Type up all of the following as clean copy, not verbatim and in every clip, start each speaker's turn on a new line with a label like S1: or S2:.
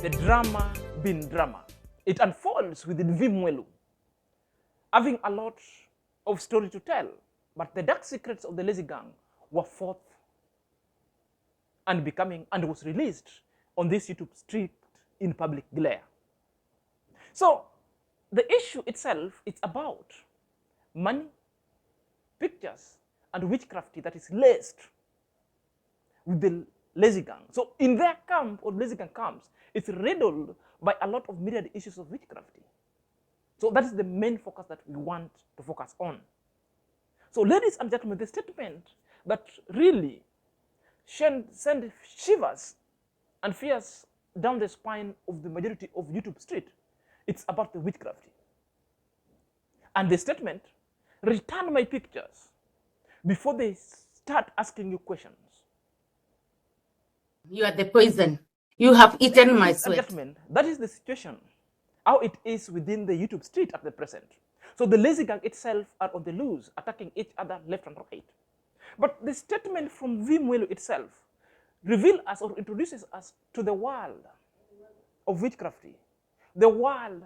S1: the drama being drama. It unfolds within Vee Mwelu, having a lot of story to tell, but the dark secrets of the LazyGang were forth and becoming and was released on this YouTube street in public glare. So the issue itself, it's about money, pictures, and witchcraft that is laced with the LazyGang. So in their camp, or LazyGang camps, it's riddled by a lot of myriad issues of witchcraft. So that is the main focus that we want to focus on. So ladies and gentlemen, the statement that really send shivers and fears down the spine of the majority of YouTube street, it's about the witchcraft. And the statement, return my pictures before they start asking you questions.
S2: You are the poison. You have eaten my sweat.
S1: That is the situation, how it is within the YouTube street at the present. So the LazyGang itself are on the loose, attacking each other left and right. But the statement from Vee Mwelu itself reveals us or introduces us to the world of witchcraft, the world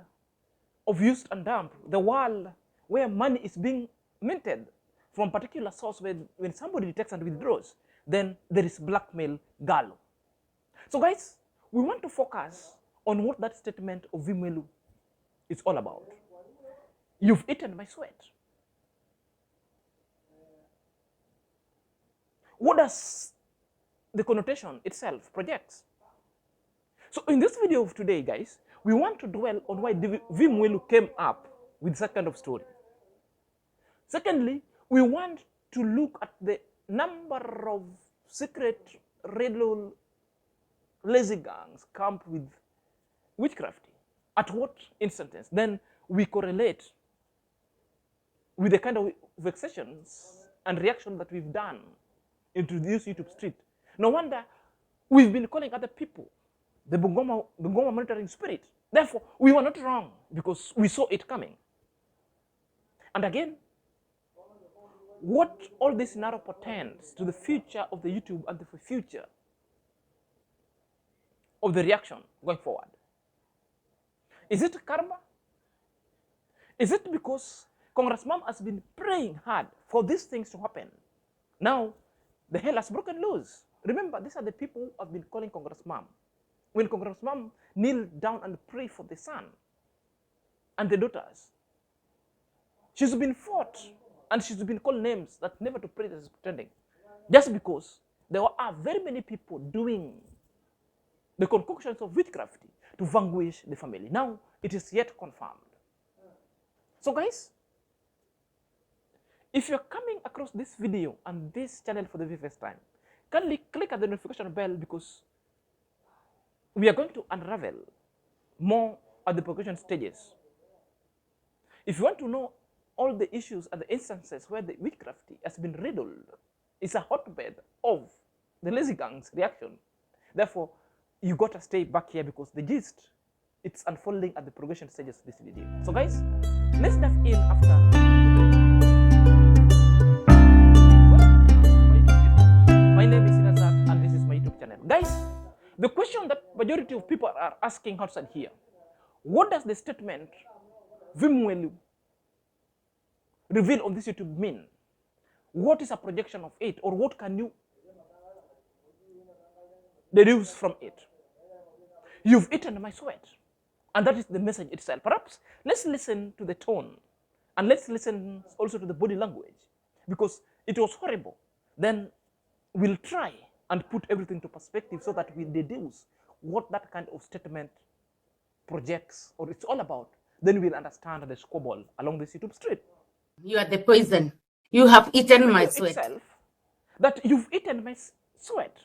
S1: of use and dump, the world where money is being minted from particular source. When somebody detects and withdraws, then there is blackmail gallo. So guys, we want to focus on what that statement of Vee Mwelu is all about. You've eaten my sweat. What does the connotation itself projects? So in this video of today, guys, we want to dwell on why Vee Mwelu came up with that kind of story. Secondly, we want to look at the number of secret riddle LazyGangs camp with witchcraft. At what instances? Then we correlate with the kind of vexations and reaction that we've done into this YouTube street. No wonder we've been calling other people the Bungoma monitoring spirit. Therefore, we were not wrong because we saw it coming. And again, what all this narrow portends to the future of the YouTube and the future of the reaction going forward. Is it karma? Is it because Congress Mom has been praying hard for these things to happen? Now, the hell has broken loose. Remember, these are the people who have been calling Congress Mom. When Congress Mom kneeled down and prayed for the son and the daughters, she's been fought and she's been called names that never to pray is pretending. Just because there are very many people doing the concoctions of witchcraft to vanquish the family. Now, it is yet confirmed. So guys, if you're coming across this video and this channel for the very first time, kindly click at the notification bell because we are going to unravel more at the progression stages. If you want to know all the issues and the instances where the witchcraft has been riddled, it's a hotbed of the LazyGang's reaction. Therefore, you got to stay back here because the gist, it's unfolding at the progression stages of this video. So guys, let's dive in after the break. My name is Razak and this is my YouTube channel. Guys, the question that majority of people are asking outside here, what does the statement Vee Mwelu reveal on this YouTube mean? What is a projection of it, or what can you deduce from it? You've eaten my sweat. And that is the message itself. Perhaps let's listen to the tone and let's listen also to the body language because it was horrible. Then we'll try and put everything to perspective so that we deduce what that kind of statement projects or it's all about. Then we'll understand the squabble along this YouTube street.
S2: You are the poison. You have eaten my sweat.
S1: Itself, that you've eaten my sweat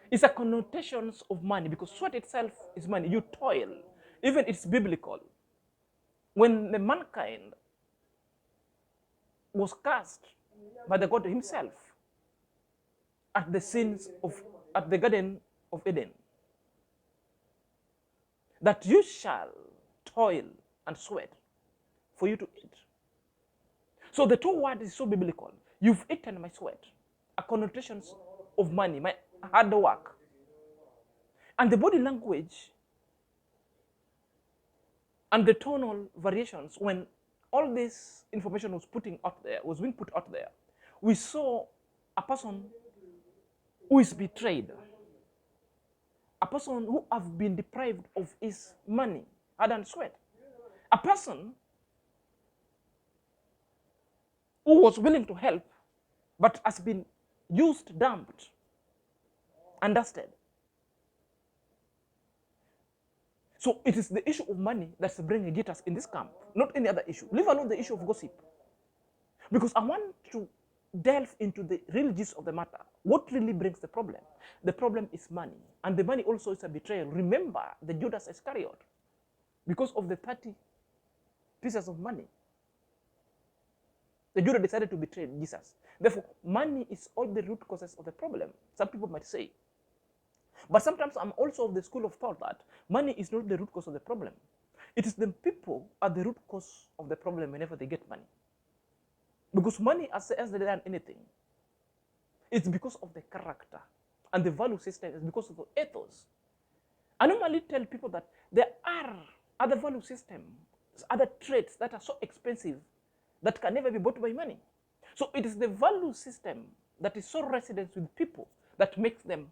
S1: is a connotation of money because sweat itself is money. You toil. Even it's biblical. When the mankind was cast by the God himself at the Garden of Eden, that you shall toil and sweat for you to eat. So the two words is so biblical. You've eaten my sweat, a connotation of money, my hard work. And the body language and the tonal variations when all this information was being put out there, we saw a person who is betrayed, a person who have been deprived of his money, hard and sweat, a person who was willing to help but has been used, dumped, and dusted. So it is the issue of money that's bringing jitters in this camp, not any other issue. Leave alone the issue of gossip. Because I want to delve into the real gist of the matter. What really brings the problem? The problem is money. And the money also is a betrayal. Remember the Judas Iscariot. Because of the 30 pieces of money, the Judas decided to betray Jesus. Therefore, money is all the root causes of the problem, some people might say. But sometimes I'm also of the school of thought that money is not the root cause of the problem. It is the people are the root cause of the problem whenever they get money. Because money, as they done anything, it's because of the character and the value system, it's because of the ethos. I normally tell people that there are other value systems, other traits that are so expensive that can never be bought by money. So it is the value system that is so resident with people that makes them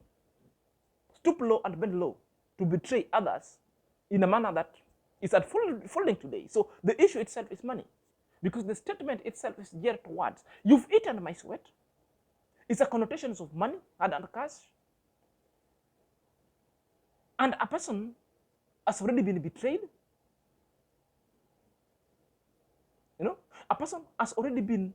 S1: stoop low and bend low to betray others in a manner that is unfolding today. So the issue itself is money, because the statement itself is geared towards, you've eaten my sweat. It's a connotation of money, hard and cash. And a person has already been betrayed. You know, a person has already been,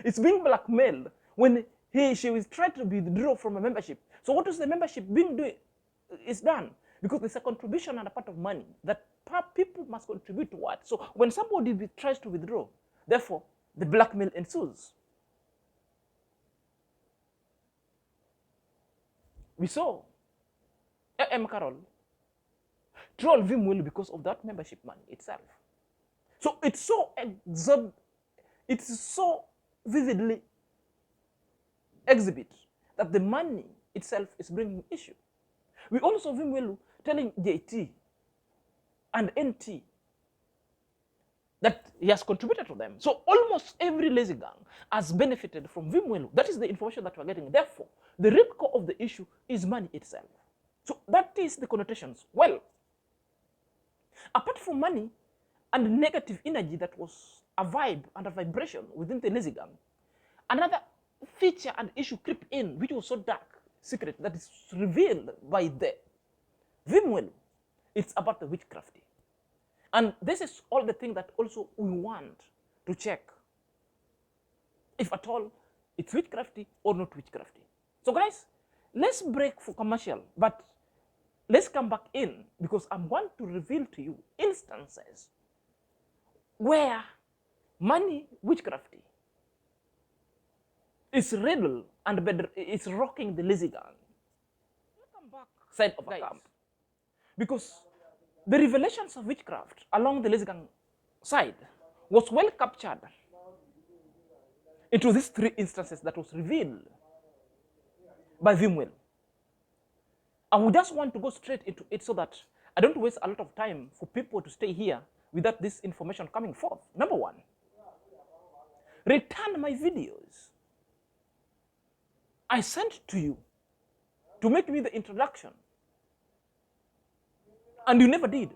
S1: it's being blackmailed when she was trying to withdraw from a membership. So what is the membership being doing? Is done because there's a contribution and a part of money that people must contribute towards. So when somebody tries to withdraw, therefore the blackmail ensues. We saw A.M. Carroll troll Vee Mwelu because of that membership money itself. So it's so vividly exhibit that the money itself is bringing issue. We also Vee Mwelu telling JT and NT that he has contributed to them. So almost every LazyGang has benefited from Vee Mwelu. That is the information that we're getting. Therefore, the real core of the issue is money itself. So that is the connotations. Well, apart from money and negative energy that was a vibe and a vibration within the LazyGang, another feature and issue crept in, which was so dark, secret, that is revealed by the Vee Mwelu. It's about the witchcraft. And this is all the thing that also we want to check, if at all it's witchcrafty or not witchcrafty. So guys, let's break for commercial, but let's come back in because I want to reveal to you instances where money witchcrafty is riddle and is rocking the LazyGang. Come back side of a camp. Because the revelations of witchcraft along the LazyGang side was well captured into these 3 instances that was revealed by Vee Mwelu. And we just want to go straight into it so that I don't waste a lot of time for people to stay here without this information coming forth. Number 1, return my videos I sent to you to make me the introduction. And you never did.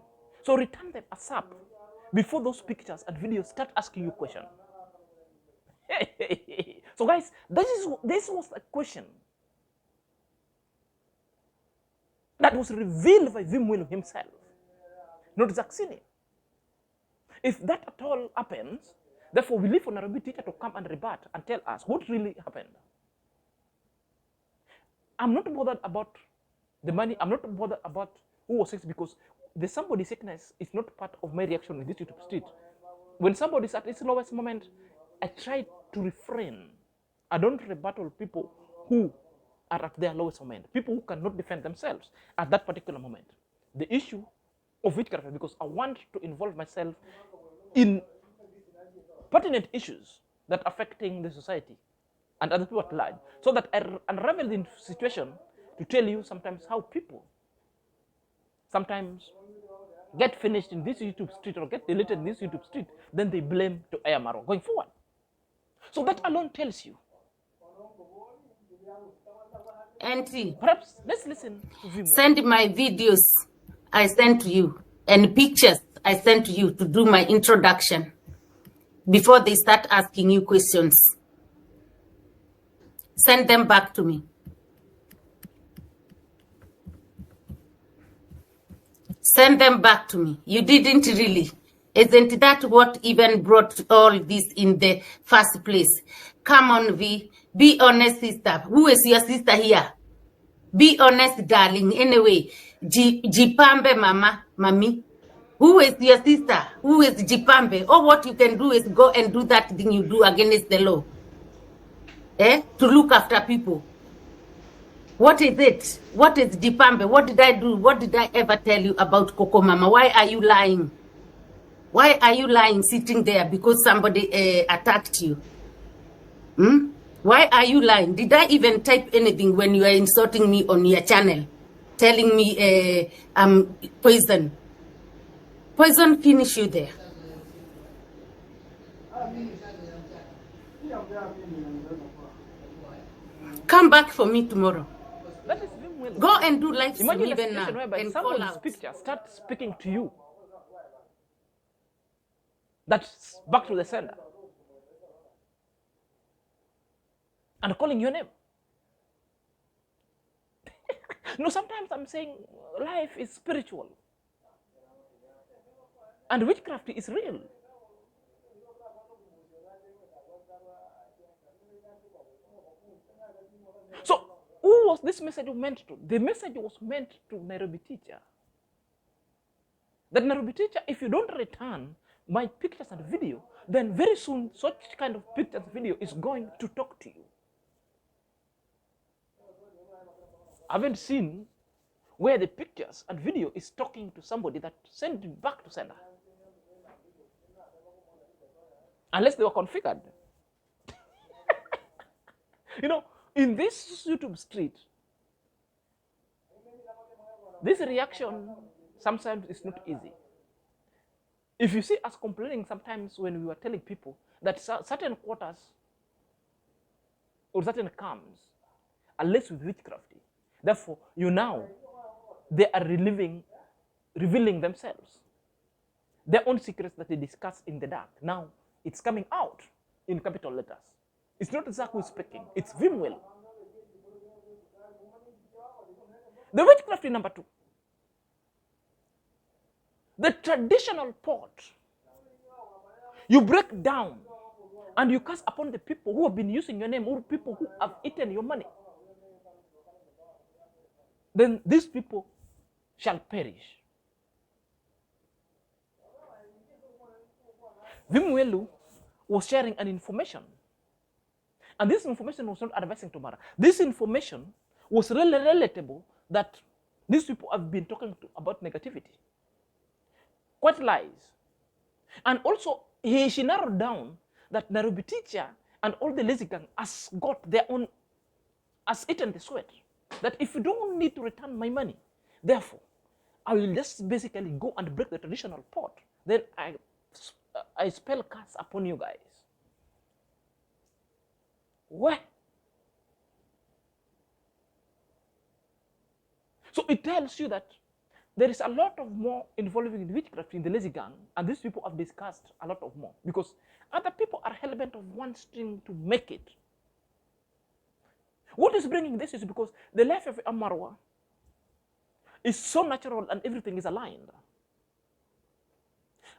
S1: So return them ASAP before those pictures and videos start asking you questions. So guys, this was a question that was revealed by Vee Mwelu himself, not Zaxini. If that at all happens, therefore we leave for Nairobi teacher to come and rebut and tell us what really happened. I'm not bothered about the money. I'm not bothered about who was sick, because the somebody sickness is not part of my reaction in this YouTube street. When somebody is at its lowest moment, I try to refrain. I don't rebuttal people who are at their lowest moment, people who cannot defend themselves at that particular moment. The issue of witchcraft, because I want to involve myself in pertinent issues that are affecting the society and other people at large, so that I unravel the situation to tell you sometimes how people sometimes get finished in this YouTube street or get deleted in this YouTube street, then they blame to Ayamaro going forward. So that alone tells you.
S2: Auntie,
S1: Perhaps let's listen to Vee Mwelu.
S2: send my videos I sent to you and pictures I sent to you to do my introduction before they start asking you questions. Send them back to me. Send them back to me. You didn't really. Isn't that what even brought all this in the first place? Come on, V. Be honest, sister. Who is your sister here? Be honest, darling. Anyway, Jipambe, mama, mommy. Who is your sister? Who is Jipambe? All what you can do is go and do that thing you do against the law. To look after people. What is it? What is Jipambe? What did I do? What did I ever tell you about Coco Mama? Why are you lying? Why are you lying sitting there because somebody attacked you? Why are you lying? Did I even type anything when you are insulting me on your channel? Telling me I'm poison. Poison finish you there. Come back for me tomorrow.
S1: That is Vee Mwelu.
S2: Go and do live stream
S1: Imagine a
S2: even now
S1: situation whereby
S2: and call
S1: someone's
S2: out.
S1: picture starts speaking to you. That's back to the sender. And calling your name. No, sometimes I'm saying life is spiritual. And witchcraft is real. So, who was this message meant to? The message was meant to Nairobi teacher. That Nairobi teacher, if you don't return my pictures and video, then very soon such kind of pictures and video is going to talk to you. I haven't seen where the pictures and video is talking to somebody that sent it back to sender. Unless they were configured. You know, in this YouTube street, this reaction sometimes is not easy. If you see us complaining sometimes when we were telling people that certain quarters or certain camps are less with witchcrafty, therefore they are revealing themselves. Their own secrets that they discuss in the dark. Now it's coming out in capital letters. It's not Zach who is speaking, it's Vee Mwelu. The witchcrafty number 2. The traditional pot, you break down and you curse upon the people who have been using your name, or people who have eaten your money. Then these people shall perish. Vee Mwelu was sharing an information. And this information was not advising tomorrow. This information was really relatable that these people have been talking about negativity. Quite lies. And also, she narrowed down that Nairobi teacher and all the LazyGang has got their own, has eaten the sweat. That if you don't need to return my money, therefore, I will just basically go and break the traditional pot. Then I spell curse upon you guys. What? So it tells you that there is a lot of more involving in witchcraft in the LazyGang, and these people have discussed a lot of more because other people are hell-bent of one string to make it. What is bringing this is because the life of Amarwa is so natural and everything is aligned.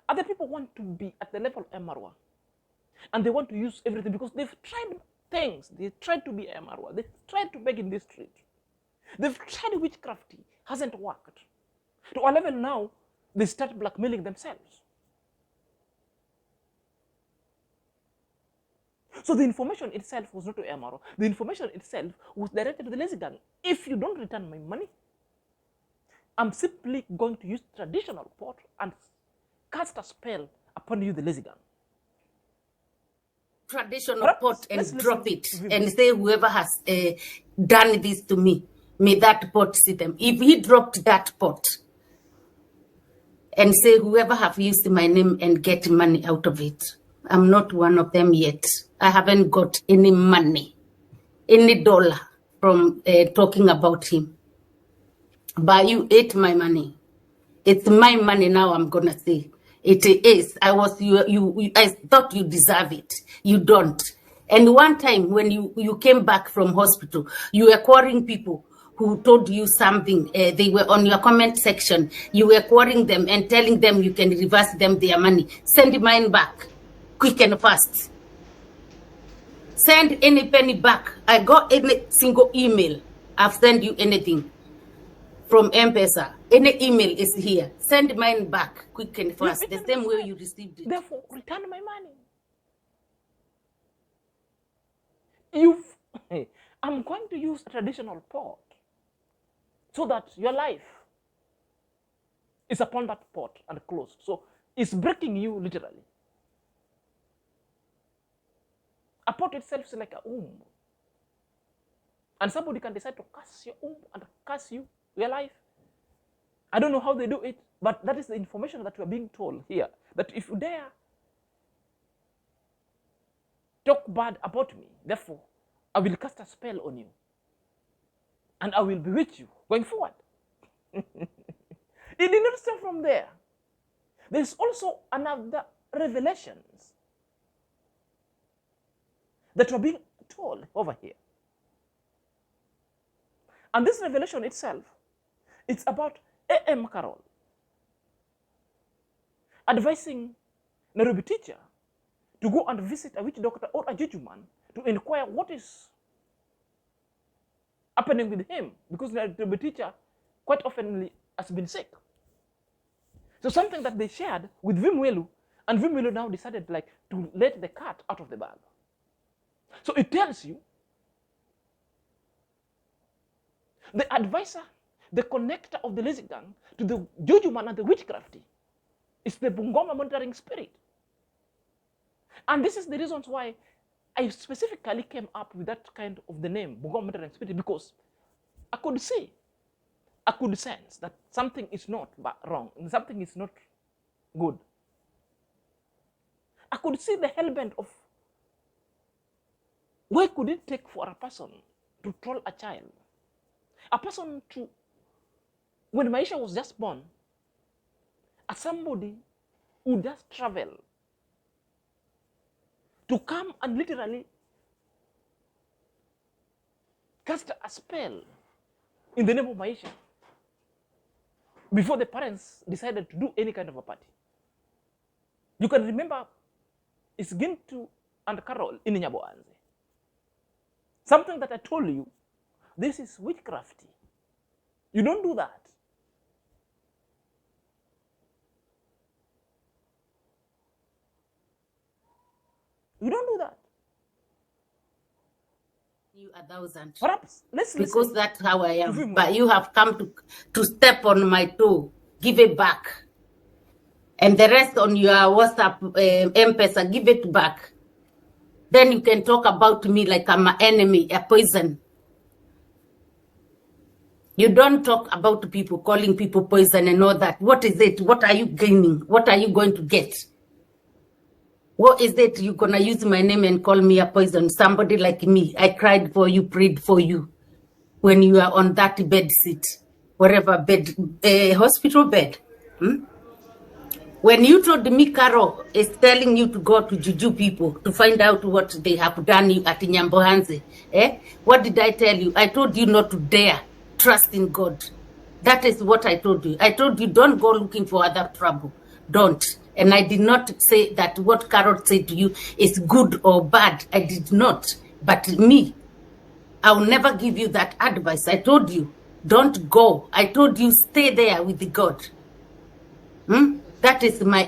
S1: Other people want to be at the level of Amarwa, and they want to use everything because they've tried things. They tried to be Amarwa. They tried to beg in this street. They've tried witchcraft. Hasn't worked. To a level now, they start blackmailing themselves. So the information itself was not to Amaro. The information itself was directed to the LazyGang. If you don't return my money, I'm simply going to use traditional pot and cast a spell upon you, the LazyGang.
S2: Traditional pot and drop it and say whoever has done this to me, may that pot see them. If he dropped that pot, and say whoever have used my name and get money out of it. I'm not one of them yet. I haven't got any money, any dollar from talking about him. But you ate my money. It's my money now, I'm going to say. It is. I thought you deserve it. You don't. And one time when you came back from hospital, you were quarrying people who told you something. They were on your comment section. You were quarrying them and telling them you can reverse them their money. Send mine back. Quick and fast. Send any penny back. I got any single email. I've sent you anything from M-Pesa. Any email is here. Send mine back quick and fast. The same way you received it.
S1: Therefore, return my money. I'm going to use a traditional pot so that your life is upon that pot and closed. So it's breaking you literally. A pot itself is like a womb. And somebody can decide to curse your womb and curse you, your life. I don't know how they do it, but that is the information that we are being told here. That if you dare talk bad about me, therefore, I will cast a spell on you. And I will bewitch you going forward. It did not stop from there. There's also another revelations that we're being told over here. And this revelation itself, it's about A.M. Carroll advising Nairobi teacher to go and visit a witch doctor or a judgment to inquire what is happening with him, because the teacher quite often has been sick. So something that they shared with Vee Mwelu, and Vee Mwelu now decided to let the cat out of the bag. So it tells you the advisor, the connector of the LazyGang to the judgment and the witchcrafty is the Bungoma monitoring spirit. And this is the reasons why I specifically came up with that kind of the name, Bungoma monitoring spirit, because I could see, I could sense that something is not wrong, and something is not good. I could see the element of where could it take for a person to troll a child? A person to, when Maisha was just born, as somebody who just travel to come and literally cast a spell in the name of Maisha before the parents decided to do any kind of a party. You can remember it's Gintu and Carol in Nyaboanze. Something that I told you, this is witchcrafty. You don't do that. You don't do that.
S2: You 1,000.
S1: Perhaps let's listen.
S2: Because that's how I am. But you have come to step on my toe. Give it back. And the rest on your WhatsApp M-Pesa, give it back. Then you can talk about me like I'm an enemy, a poison. You don't talk about people, calling people poison and all that. What is it? What are you gaining? What are you going to get? What is it you're going to use my name and call me a poison? Somebody like me. I cried for you, prayed for you when you are on that bed seat, wherever bed, hospital bed. When you told me Carol is telling you to go to Juju people to find out what they have done you at Nyambohanze, what did I tell you? I told you not to dare trust in God. That is what I told you. I told you don't go looking for other trouble. Don't. And I did not say that what Carol said to you is good or bad. I did not. But me, I'll never give you that advice. I told you, don't go. I told you, stay there with God. That is my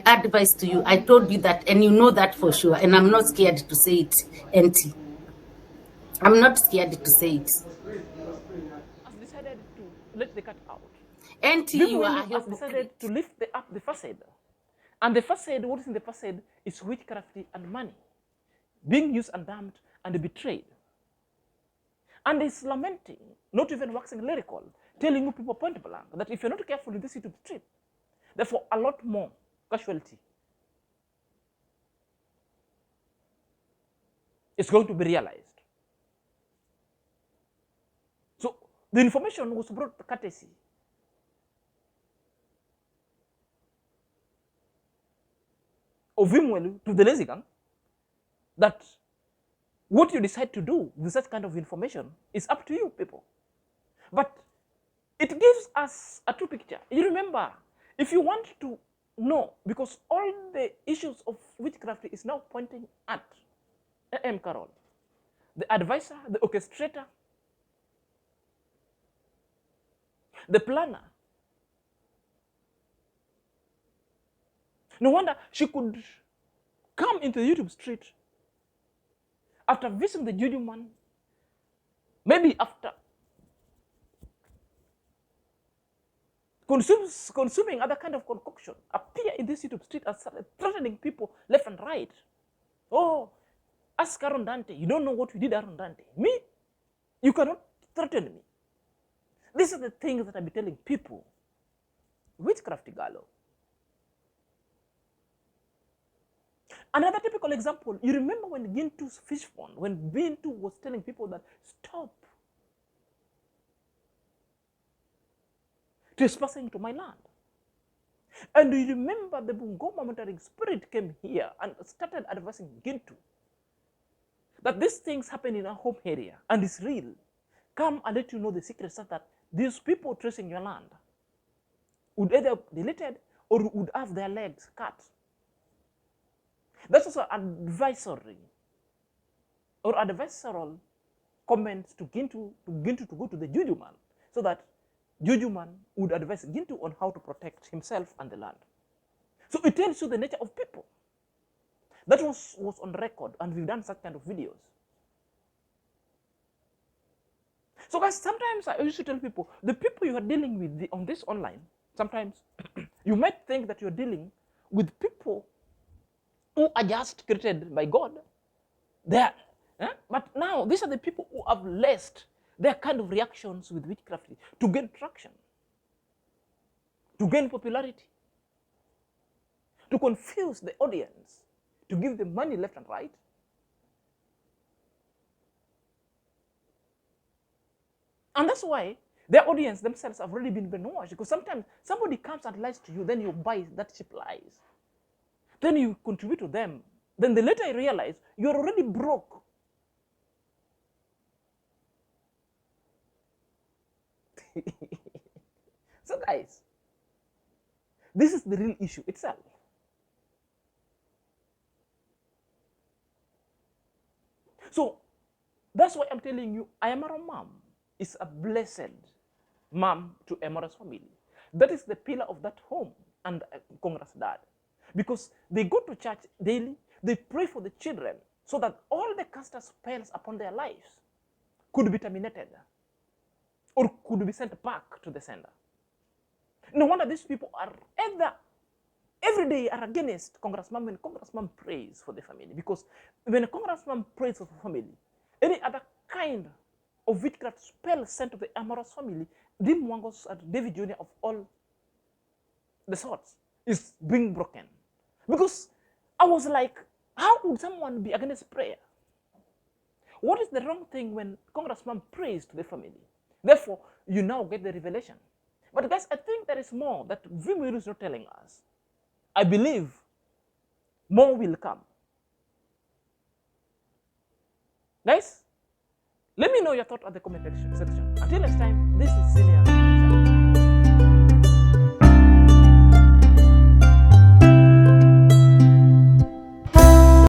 S2: advice to you. I told you that, and you know that for sure. And I'm not scared to say it, Auntie. I'm not scared to say it.
S1: Has decided to let the cat out.
S2: Auntie, you are
S1: has decided to lift up the facade. And the facade, what is in the facade, is witchcrafty and money, being used and damned and betrayed. And it's lamenting, not even waxing lyrical, telling you people point blank that if you're not careful in this YouTube strip, Therefore, a lot more casualty is going to be realized. So the information was brought courtesy of Vee Mwelu to the LazyGang, that what you decide to do with such kind of information is up to you people. But it gives us a true picture. You remember, if you want to know, because all the issues of witchcraft is now pointing at A.M. Carroll, the advisor, the orchestrator, the planner. No wonder she could come into the YouTube street after visiting the juju man, maybe after consuming other kind of concoction, appear in this YouTube street and started threatening people left and right. Oh, ask Aaron Dante. You don't know what we did, Aaron Dante. Me? You cannot threaten me. These are the things that I be telling people. Witchcraft gallo. Another typical example, you remember when Gintu's fish pond, when Bintu was telling people that stop trespassing to my land. And you remember the Bungoma monitoring spirit came here and started advising Gintu that these things happen in our home area and it's real. Come and let you know the secret stuff that these people tracing your land would either be deleted or would have their legs cut. That's also advisory or advisorial comments to Gintu to go to the Juju man, so that Juju man would advise Gintu on how to protect himself and the land. So it tells you the nature of people. That was on record, and we've done such kind of videos. So guys, sometimes I used to tell people, the people you are dealing with on this online, sometimes you might think that you're dealing with people who are just created by God. But now, these are the people who have laced their kind of reactions with witchcraft to gain traction, to gain popularity, to confuse the audience, to give them money left and right. And that's why their audience themselves have already been brainwashed, because sometimes somebody comes and lies to you, then you buy that cheap lies. Then you contribute to them. Then the later you realize you're already broke. So guys, this is the real issue itself. So that's why I'm telling you, Ayamaro mom is a blessed mom to Emora's family. That is the pillar of that home and Congress dad. Because they go to church daily, they pray for the children so that all the caster spells upon their lives could be terminated or could be sent back to the sender. No wonder these people are either every day are against Congressman when Congressman prays for the family. Because when a Congressman prays for the family, any other kind of witchcraft spell sent to the Amorous family, Dim Wangos and David Jr. of all the sorts is being broken. Because I was like, how would someone be against prayer? What is the wrong thing when Congressman prays to the family? Therefore, you now get the revelation. But guys, I think there is more that Vee Mwelu is not telling us. I believe more will come. Guys, let me know your thought at the comment section. Until next time, this is Senior.